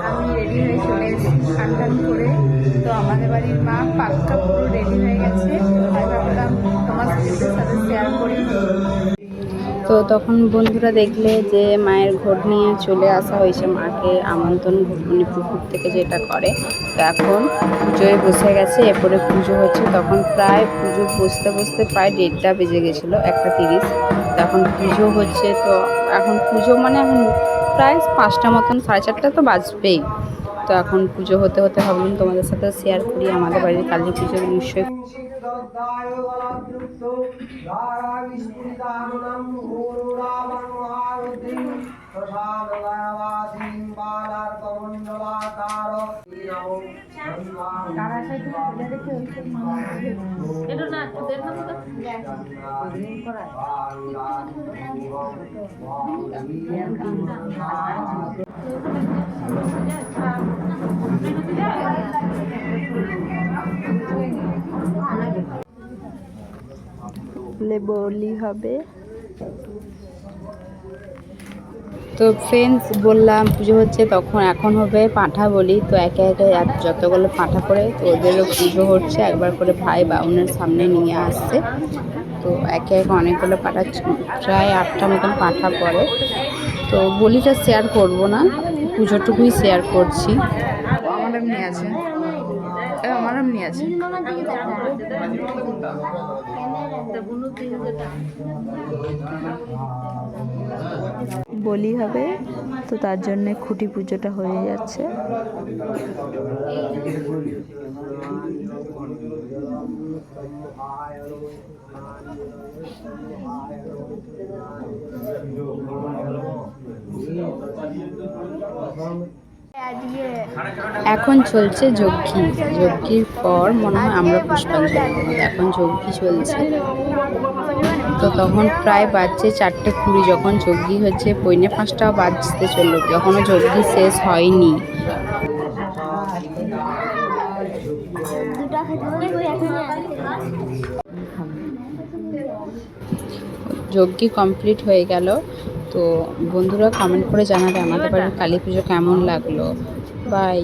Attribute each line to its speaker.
Speaker 1: আমি রেডি হয়ে চলে এসেছি স্নান টান করে। তো আমাদের বাড়ির মা পাক্কা পুরো রেডি হয়ে গেছে। তাই ভাবলাম তোমার সাথে শেয়ার করি। তো তখন বন্ধুরা দেখলে যে মায়ের ঘট নিয়ে চলে আসা হয়েছে, মাকে আমন্ত্রণ মানে পুকুর থেকে যেটা করে। তো এখন পুজোয় বসে গেছে, এরপরে পুজো হচ্ছে। তখন প্রায় পুজো বসতে বসতে প্রায় 1:30 বেজে গেছিলো, 1:30। তো এখন পুজো হচ্ছে। তো এখন পুজো মানে এখন প্রায় 5টা মতন, 4:30 তো বাজবেই। তো এখন পুজো হতে হতে ভাবলাম তোমাদের সাথে শেয়ার করি আমাদের বাড়ির কালী পুজো নিশ্চয়ই। বলি হবে। তো ফ্রেন্ডস বললাম পুজো হচ্ছে, তখন এখন হবে পাঁঠা বলি। তো একে একে যতগুলো পাঁঠা করে তো ওদেরও পুজো হচ্ছে, একবার করে ভাই বাউনের সামনে নিয়ে আসছে। তো একে একে অনেকগুলো পাঁঠা, প্রায় 8টা মতন পাঁঠা পড়ে। তো বলিটা শেয়ার করব না, পুজোটুকুই শেয়ার করছি। আমার এমনি আছে, আমার এমনি আছে। বলি হবে, তো তার জন্য খুঁটি পুজোটা হয়ে যাচ্ছে। এখন চলছে যজ্ঞি। যজ্ঞির পর মনে হয় আমরা পুষ্পাঞ্জলি দেবো। এখন যজ্ঞি চলছে। তো তখন প্রায় বাজছে 4:20। যখন যজ্ঞি হচ্ছে পৌনে 5টা বাজতে চললো, যখনও যজ্ঞি শেষ হয়নি। যজ্ঞি কমপ্লিট হয়ে গেল। তো বন্ধুরা কমেন্ট করে জানাবে আমাদের বাড়ির কালী পুজো কেমন লাগলো। বাই।